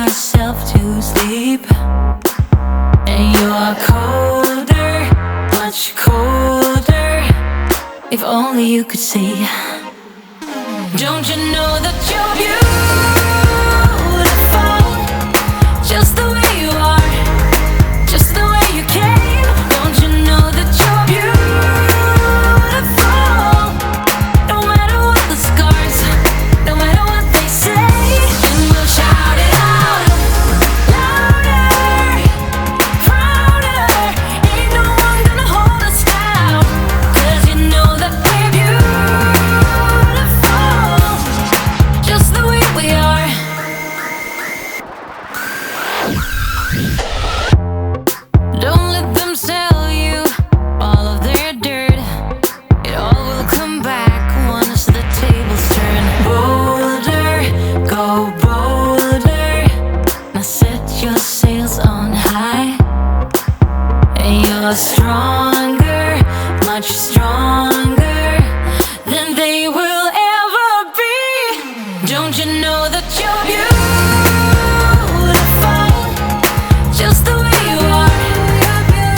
yourself to sleep. And you're colder, much colder. If only you could see. Don't you know that you're beautiful, just the way you are, just the way you came. Don't you know that you're beautiful, no matter what the scars, no matter what they say. And we'll shout it out, louder, prouder. Ain't no one gonna hold us down, 'cause you know that we're beautiful, just the way we are. Don't let them sell you all of their dirt. It all will come back once the tables turn. Bolder, go bolder. Now set your sails on high. And you're stronger, much stronger than they will ever be. Don't you know that you're beautiful, just the way you are,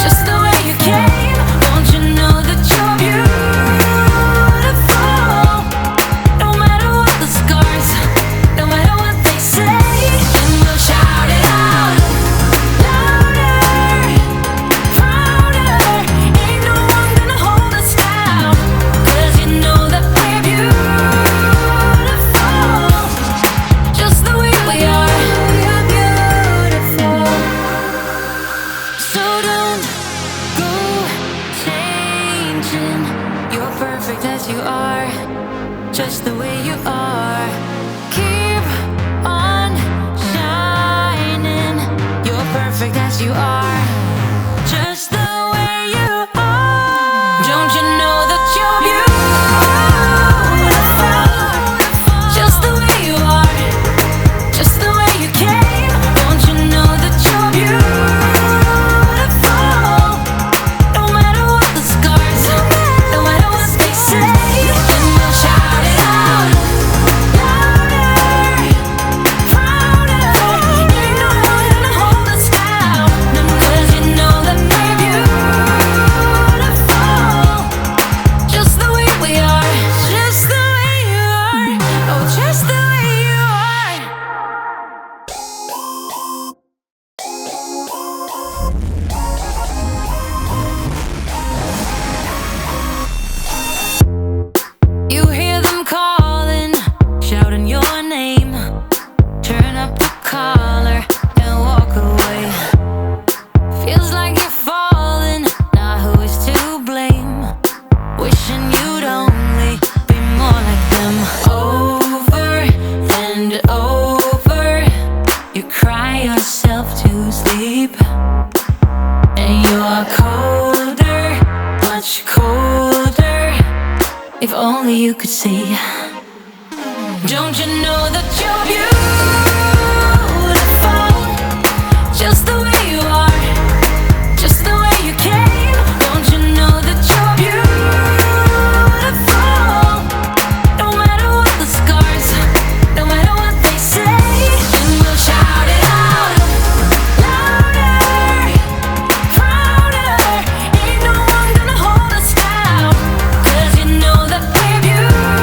just the way you came. Don't you know that you're beautiful, no matter what the scars, no matter what they say. And we'll shout it out, louder, prouder. Ain't no one gonna hold us down, 'cause you know that we're beautiful, just the way we are. We're beautiful. So don't go changing. You're perfect as you are, just the way you are. Keep on shining. You're perfect as you are, just the way you are. Don't you know that you're beautiful, just the way you are, just the way you came. Don't you know that you're beautiful, no matter what the scars, no matter what they say. And we'll shout it out, louder, prouder. Ain't no one gonna hold us down, 'cause you know that we're beautiful, just the way we are, just the way you are, oh, just the way you are. You hear them calling, shouting your name. Turn up the collar and walk away. Feels like you're falling, now who is to blame? Wishing you'd only be more like them. Over and over, you cry yourself to sleep. And you're colder, much colder. If only you could see. Don't you know that you're beautiful, just the way you are, just the way you came. Don't you know that you're beautiful, no matter what the scars, no matter what they say. And we'll shout it out, louder, prouder. Ain't no one gonna hold us down, 'cause you know that we're beautiful,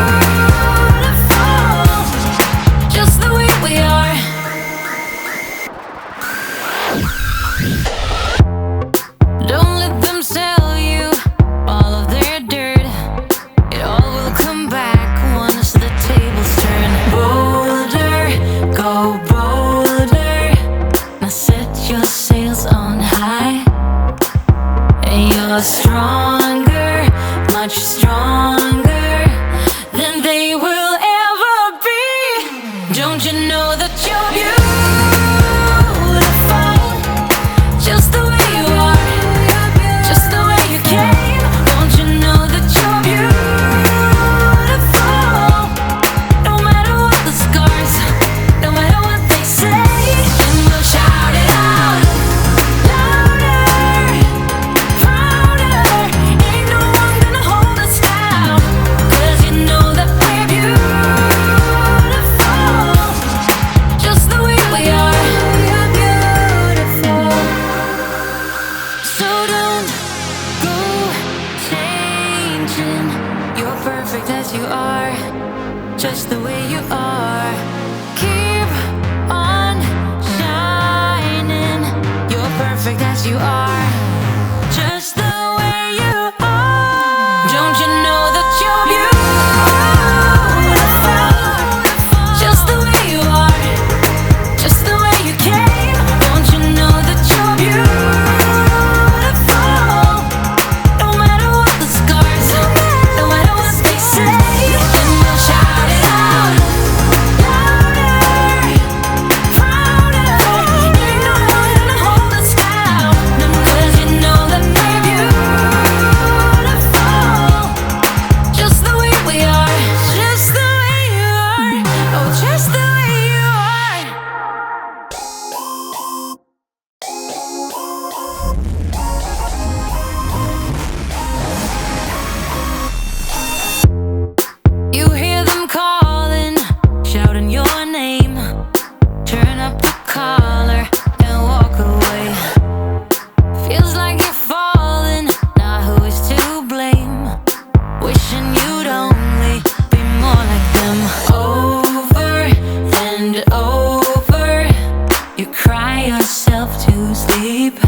You cry yourself to sleep,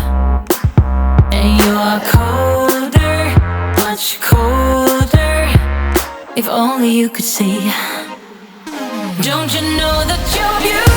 and you're colder, much colder. If only you could see. Don't you know that you're beautiful?